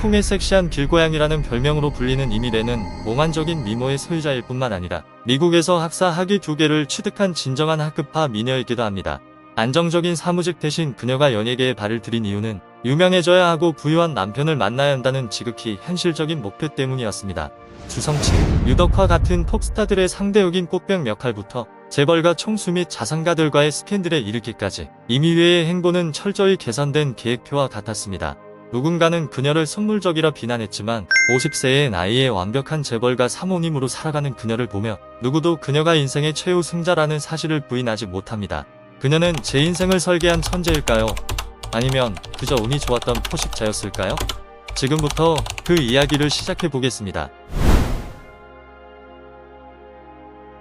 홍콩의 섹시한 길고양이라는 별명으로 불리는 이미래는 몽환적인 미모의 소유자일 뿐만 아니라 미국에서 학사 학위 2개를 취득한 진정한 학급파 미녀이기도 합니다. 안정적인 사무직 대신 그녀가 연예계에 발을 들인 이유는 유명해져야 하고 부유한 남편을 만나야 한다는 지극히 현실적인 목표 때문이었습니다. 주성치, 유덕화 같은 톱스타들의 상대역인 꽃병 역할부터 재벌가 총수 및 자산가들과의 스캔들에 이르기까지 이미래의 행보는 철저히 계산된 계획표와 같았습니다. 누군가는 그녀를 선물적이라 비난했지만 50세의 나이에 완벽한 재벌가 사모님으로 살아가는 그녀를 보며 누구도 그녀가 인생의 최우승자라는 사실을 부인하지 못합니다. 그녀는 제 인생을 설계한 천재일까요? 아니면 그저 운이 좋았던 포식자였을까요? 지금부터 그 이야기를 시작해보겠습니다.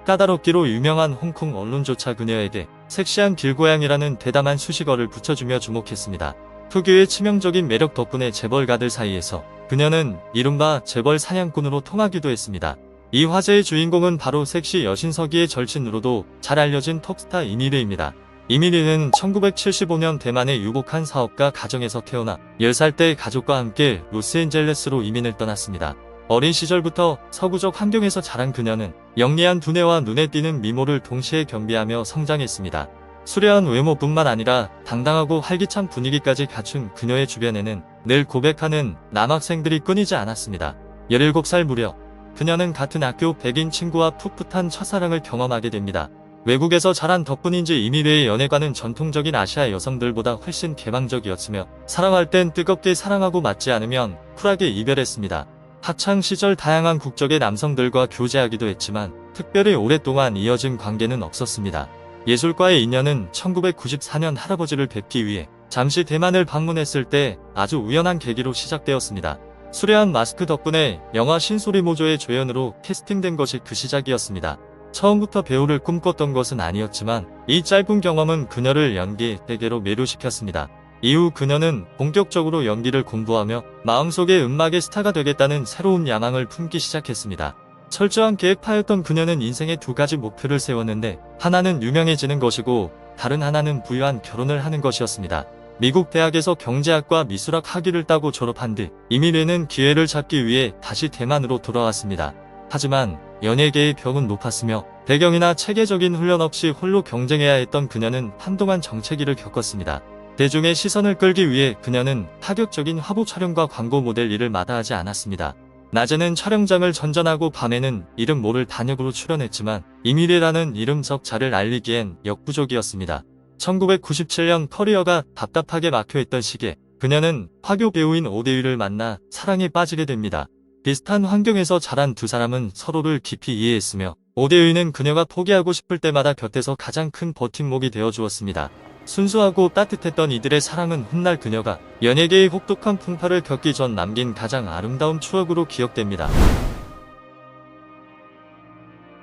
까다롭기로 유명한 홍콩 언론조차 그녀에게 섹시한 길고양이라는 대담한 수식어를 붙여주며 주목했습니다. 특유의 치명적인 매력 덕분에 재벌가들 사이에서 그녀는 이른바 재벌 사냥꾼으로 통하기도 했습니다. 이 화제의 주인공은 바로 섹시 여신서기의 절친으로도 잘 알려진 톱스타 이미래입니다. 이미래는 1975년 대만의 유복한 사업가 가정에서 태어나 10살 때 가족과 함께 로스앤젤레스로 이민을 떠났습니다. 어린 시절부터 서구적 환경에서 자란 그녀는 영리한 두뇌와 눈에 띄는 미모를 동시에 겸비하며 성장했습니다. 수려한 외모뿐만 아니라 당당하고 활기찬 분위기까지 갖춘 그녀의 주변에는 늘 고백하는 남학생들이 끊이지 않았습니다. 17살 무렵 그녀는 같은 학교 백인 친구와 풋풋한 첫사랑을 경험하게 됩니다. 외국에서 자란 덕분인지 이미래의 연애관은 전통적인 아시아 여성들보다 훨씬 개방적이었으며 사랑할 땐 뜨겁게 사랑하고 맞지 않으면 쿨하게 이별했습니다. 학창시절 다양한 국적의 남성들과 교제하기도 했지만 특별히 오랫동안 이어진 관계는 없었습니다. 예술과의 인연은 1994년 할아버지를 뵙기 위해 잠시 대만을 방문했을 때 아주 우연한 계기로 시작되었습니다. 수려한 마스크 덕분에 영화 신소리모조의 조연으로 캐스팅된 것이 그 시작이었습니다. 처음부터 배우를 꿈꿨던 것은 아니었지만 이 짧은 경험은 그녀를 연기 세계로 매료시켰습니다. 이후 그녀는 본격적으로 연기를 공부하며 마음속에 음악의 스타가 되겠다는 새로운 야망을 품기 시작했습니다. 철저한 계획파였던 그녀는 인생의 두 가지 목표를 세웠는데 하나는 유명해지는 것이고 다른 하나는 부유한 결혼을 하는 것이었습니다. 미국 대학에서 경제학과 미술학 학위를 따고 졸업한 뒤 이미래는 기회를 찾기 위해 다시 대만으로 돌아왔습니다. 하지만 연예계의 벽은 높았으며 배경이나 체계적인 훈련 없이 홀로 경쟁해야 했던 그녀는 한동안 정체기를 겪었습니다. 대중의 시선을 끌기 위해 그녀는 파격적인 화보 촬영과 광고 모델 일을 마다하지 않았습니다. 낮에는 촬영장을 전전하고 밤에는 이름 모를 단역으로 출연했지만 이미래라는 이름 적자를 알리기엔 역부족이었습니다. 1997년 커리어가 답답하게 막혀있던 시기에 그녀는 화교 배우인 오대유를 만나 사랑에 빠지게 됩니다. 비슷한 환경에서 자란 두 사람은 서로를 깊이 이해했으며 오대유는 그녀가 포기하고 싶을 때마다 곁에서 가장 큰 버팀목이 되어주었습니다. 순수하고 따뜻했던 이들의 사랑은 훗날 그녀가 연예계의 혹독한 풍파를 겪기 전 남긴 가장 아름다운 추억으로 기억됩니다.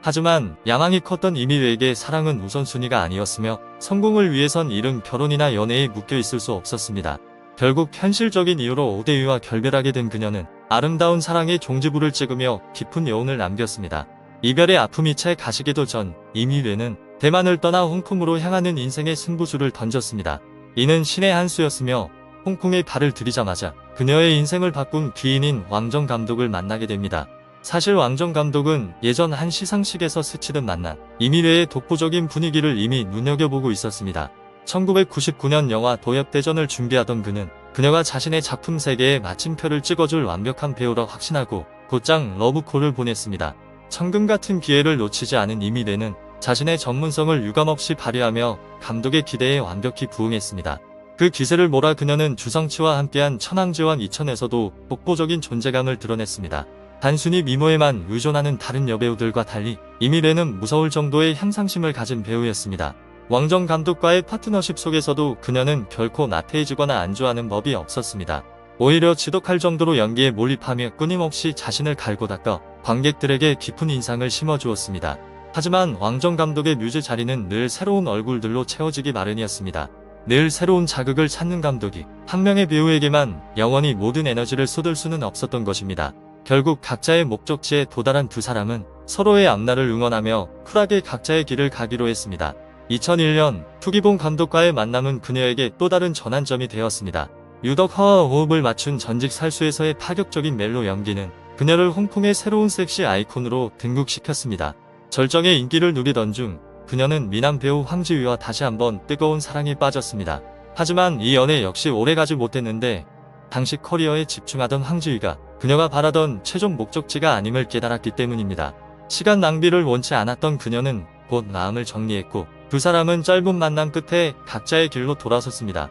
하지만 야망이 컸던 이미래에게 사랑은 우선순위가 아니었으며 성공을 위해선 이른 결혼이나 연애에 묶여 있을 수 없었습니다. 결국 현실적인 이유로 오대유와 결별하게 된 그녀는 아름다운 사랑의 종지부를 찍으며 깊은 여운을 남겼습니다. 이별의 아픔이 채 가시기도 전 이미래는 대만을 떠나 홍콩으로 향하는 인생의 승부수를 던졌습니다. 이는 신의 한 수였으며 홍콩에 발을 들이자마자 그녀의 인생을 바꾼 귀인인 왕정 감독을 만나게 됩니다. 사실 왕정 감독은 예전 한 시상식에서 스치듯 만난 이미래의 독보적인 분위기를 이미 눈여겨보고 있었습니다. 1999년 영화 도엽대전을 준비하던 그는 그녀가 자신의 작품 세계에 마침표를 찍어줄 완벽한 배우라 확신하고 곧장 러브콜을 보냈습니다. 천금 같은 기회를 놓치지 않은 이미래는 자신의 전문성을 유감없이 발휘하며 감독의 기대에 완벽히 부응했습니다. 그 기세를 몰아 그녀는 주성치와 함께한 천왕지왕 2000에서도 독보적인 존재감을 드러냈습니다. 단순히 미모에만 의존하는 다른 여배우들과 달리 이미래는 무서울 정도의 향상심을 가진 배우였습니다. 왕정 감독과의 파트너십 속에서도 그녀는 결코 나태해지거나 안주하는 법이 없었습니다. 오히려 지독할 정도로 연기에 몰입하며 끊임없이 자신을 갈고 닦아 관객들에게 깊은 인상을 심어주었습니다. 하지만 왕정 감독의 뮤즈 자리는 늘 새로운 얼굴들로 채워지기 마련이었습니다. 늘 새로운 자극을 찾는 감독이 한 명의 배우에게만 영원히 모든 에너지를 쏟을 수는 없었던 것입니다. 결국 각자의 목적지에 도달한 두 사람은 서로의 앞날을 응원하며 쿨하게 각자의 길을 가기로 했습니다. 2001년 투기봉 감독과의 만남은 그녀에게 또 다른 전환점이 되었습니다. 유독 화와 호흡을 맞춘 전직 살수에서의 파격적인 멜로 연기는 그녀를 홍콩의 새로운 섹시 아이콘으로 등극시켰습니다. 절정의 인기를 누리던 중 그녀는 미남 배우 황지휘와 다시 한번 뜨거운 사랑에 빠졌습니다. 하지만 이 연애 역시 오래가지 못했는데 당시 커리어에 집중하던 황지휘가 그녀가 바라던 최종 목적지가 아님을 깨달았기 때문입니다. 시간 낭비를 원치 않았던 그녀는 곧 마음을 정리했고 두 사람은 짧은 만남 끝에 각자의 길로 돌아섰습니다.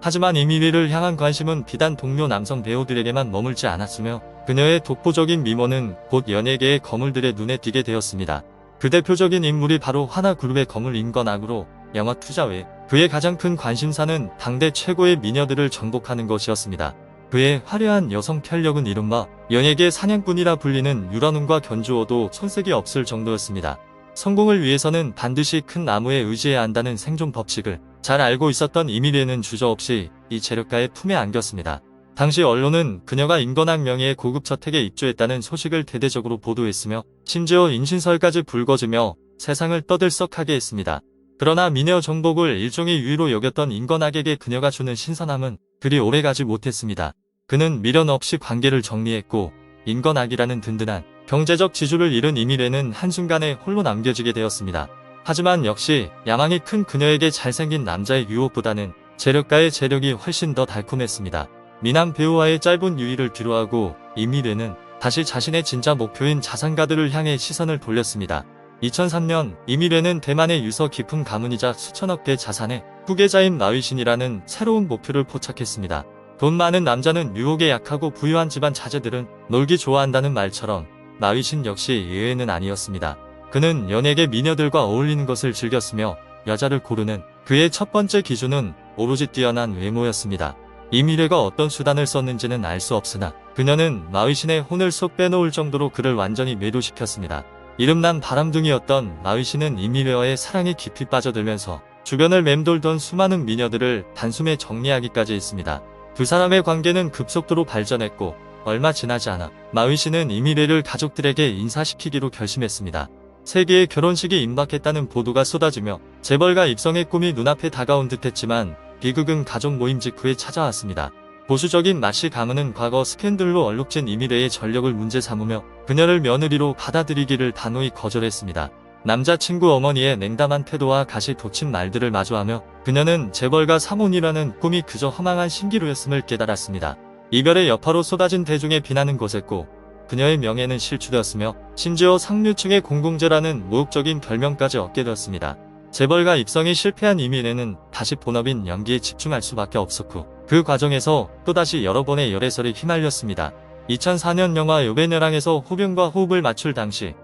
하지만 이미리를 향한 관심은 비단 동료 남성 배우들에게만 머물지 않았으며 그녀의 독보적인 미모는 곧 연예계의 거물들의 눈에 띄게 되었습니다. 그 대표적인 인물이 바로 하나그룹의 거물 임건악으로 영화 투자 외 그의 가장 큰 관심사는 당대 최고의 미녀들을 정복하는 것이었습니다. 그의 화려한 여성 편력은 이른바 연예계 사냥꾼이라 불리는 유란훈과 견주어도 손색이 없을 정도였습니다. 성공을 위해서는 반드시 큰 나무에 의지해야 한다는 생존 법칙을 잘 알고 있었던 이미리는 주저없이 이 재력가의 품에 안겼습니다. 당시 언론은 그녀가 임건악 명의의 고급 저택에 입주했다는 소식을 대대적으로 보도했으며 심지어 인신설까지 불거지며 세상을 떠들썩하게 했습니다. 그러나 미녀 정복을 일종의 유의로 여겼던 임건악에게 그녀가 주는 신선함은 그리 오래가지 못했습니다. 그는 미련 없이 관계를 정리했고 임건악이라는 든든한 경제적 지주를 잃은 이미래는 한순간에 홀로 남겨지게 되었습니다. 하지만 역시 야망이 큰 그녀에게 잘생긴 남자의 유혹보다는 재력가의 재력이 훨씬 더 달콤했습니다. 미남 배우와의 짧은 유의를 뒤로하고 이미래는 다시 자신의 진짜 목표인 자산가들을 향해 시선을 돌렸습니다. 2003년 이미래는 대만의 유서 깊은 가문이자 수천억 대 자산의 후계자인 마위신이라는 새로운 목표를 포착했습니다. 돈 많은 남자는 유혹에 약하고 부유한 집안 자제들은 놀기 좋아한다는 말처럼 마위신 역시 예외는 아니었습니다. 그는 연예계 미녀들과 어울리는 것을 즐겼으며 여자를 고르는 그의 첫 번째 기준은 오로지 뛰어난 외모였습니다. 이미래가 어떤 수단을 썼는지는 알 수 없으나 그녀는 마위신의 혼을 쏙 빼놓을 정도로 그를 완전히 매료시켰습니다. 이름난 바람둥이였던 마위신은 이미래와의 사랑에 깊이 빠져들면서 주변을 맴돌던 수많은 미녀들을 단숨에 정리하기까지 했습니다. 두 사람의 관계는 급속도로 발전했고 얼마 지나지 않아 마위신은 이미래를 가족들에게 인사시키기로 결심했습니다. 세계의 결혼식이 임박했다는 보도가 쏟아지며 재벌가 입성의 꿈이 눈앞에 다가온 듯했지만 비극은 가족 모임 직후에 찾아왔습니다. 보수적인 마씨 가문은 과거 스캔들로 얼룩진 이미래의 전력을 문제 삼으며 그녀를 며느리로 받아들이기를 단호히 거절했습니다. 남자친구 어머니의 냉담한 태도와 가시 돋친 말들을 마주하며 그녀는 재벌가 사모니라는 꿈이 그저 허망한 신기루였음을 깨달았습니다. 이별의 여파로 쏟아진 대중의 비난은 거셌고 그녀의 명예는 실추되었으며 심지어 상류층의 공공재라는 모욕적인 별명까지 얻게 되었습니다. 재벌가 입성이 실패한 이미래는 다시 본업인 연기에 집중할 수밖에 없었고 그 과정에서 또다시 여러 번의 열애설에 휘말렸습니다. 2004년 영화 요배녀랑에서 호병과 호흡을 맞출 당시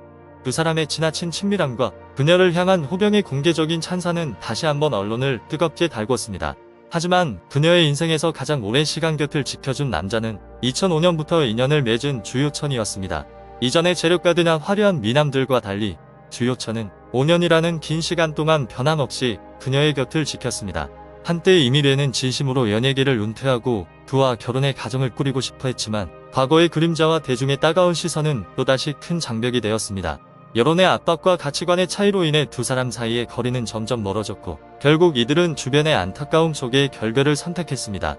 두 사람의 지나친 친밀함과 그녀를 향한 호병의 공개적인 찬사는 다시 한번 언론을 뜨겁게 달궜습니다. 하지만 그녀의 인생에서 가장 오랜 시간 곁을 지켜준 남자는 2005년부터 인연을 맺은 주요천이었습니다. 이전의 재력가들이나 화려한 미남들과 달리 주요천은 5년이라는 긴 시간 동안 변함없이 그녀의 곁을 지켰습니다. 한때 이미래는 진심으로 연예계를 은퇴하고 그와 결혼의 가정을 꾸리고 싶어 했지만 과거의 그림자와 대중의 따가운 시선은 또다시 큰 장벽이 되었습니다. 여론의 압박과 가치관의 차이로 인해 두 사람 사이의 거리는 점점 멀어졌고 결국 이들은 주변의 안타까움 속에 결별을 선택했습니다.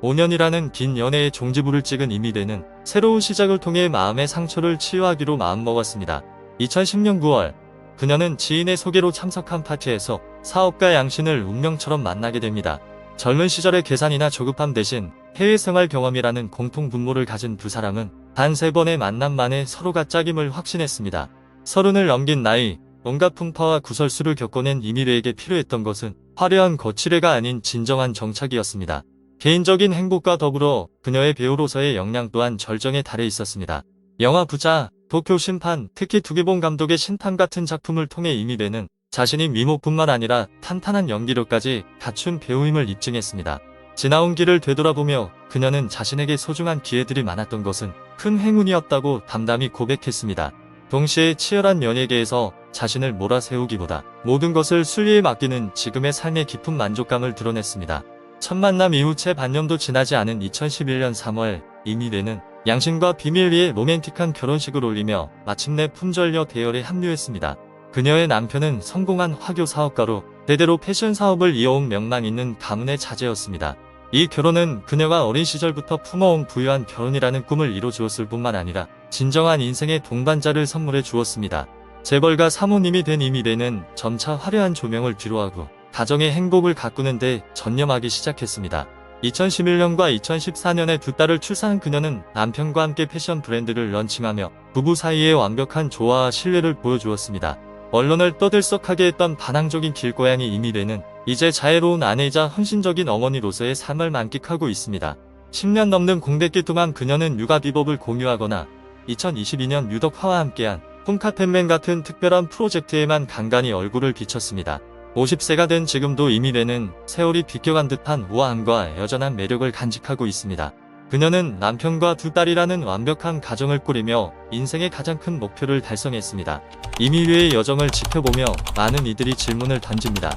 5년이라는 긴 연애의 종지부를 찍은 이미래는 새로운 시작을 통해 마음의 상처를 치유하기로 마음먹었습니다. 2010년 9월 그녀는 지인의 소개로 참석한 파티에서 사업가 양신을 운명처럼 만나게 됩니다. 젊은 시절의 계산이나 조급함 대신 해외 생활 경험이라는 공통 분모를 가진 두 사람은 단 3번의 만남 만에 서로가 짝임을 확신했습니다. 30을 넘긴 나이, 온갖 풍파와 구설수를 겪어낸 이미래에게 필요했던 것은 화려한 거칠애가 아닌 진정한 정착이었습니다. 개인적인 행복과 더불어 그녀의 배우로서의 역량 또한 절정에 달해 있었습니다. 영화 부자, 도쿄 심판, 특히 두기봉 감독의 신탄 같은 작품을 통해 이미래는 자신이 미모뿐만 아니라 탄탄한 연기력까지 갖춘 배우임을 입증했습니다. 지나온 길을 되돌아보며 그녀는 자신에게 소중한 기회들이 많았던 것은 큰 행운이었다고 담담히 고백했습니다. 동시에 치열한 연예계에서 자신을 몰아세우기보다 모든 것을 순리에 맡기는 지금의 삶의 깊은 만족감을 드러냈습니다. 첫 만남 이후 채 반년도 지나지 않은 2011년 3월 이미래는 양신과 비밀리에 로맨틱한 결혼식을 올리며 마침내 품절녀 대열에 합류했습니다. 그녀의 남편은 성공한 화교 사업가로 대대로 패션 사업을 이어온 명망 있는 가문의 자제였습니다. 이 결혼은 그녀가 어린 시절부터 품어온 부유한 결혼이라는 꿈을 이뤄주었을 뿐만 아니라 진정한 인생의 동반자를 선물해 주었습니다. 재벌가 사모님이 된 이미래는 점차 화려한 조명을 뒤로하고 가정의 행복을 가꾸는 데 전념하기 시작했습니다. 2011년과 2014년에 두 딸을 출산한 그녀는 남편과 함께 패션 브랜드를 런칭하며 부부 사이의 완벽한 조화와 신뢰를 보여주었습니다. 언론을 떠들썩하게 했던 반항적인 길고양이 이미래는 이제 자애로운 아내이자 헌신적인 어머니로서의 삶을 만끽하고 있습니다. 10년 넘는 공백기 동안 그녀는 육아 비법을 공유하거나 2022년 유덕화와 함께한 홈카텐맨 같은 특별한 프로젝트에만 간간히 얼굴을 비쳤습니다. 50세가 된 지금도 이미래는 세월이 비껴간 듯한 우아함과 여전한 매력을 간직하고 있습니다. 그녀는 남편과 두 딸이라는 완벽한 가정을 꾸리며 인생의 가장 큰 목표를 달성했습니다. 이미래의 여정을 지켜보며 많은 이들이 질문을 던집니다.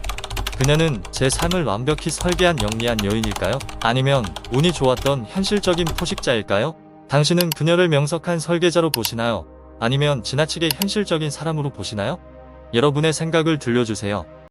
그녀는 제 삶을 완벽히 설계한 영리한 여인일까요? 아니면 운이 좋았던 현실적인 포식자일까요? 당신은 그녀를 명석한 설계자로 보시나요? 아니면 지나치게 현실적인 사람으로 보시나요? 여러분의 생각을 들려주세요.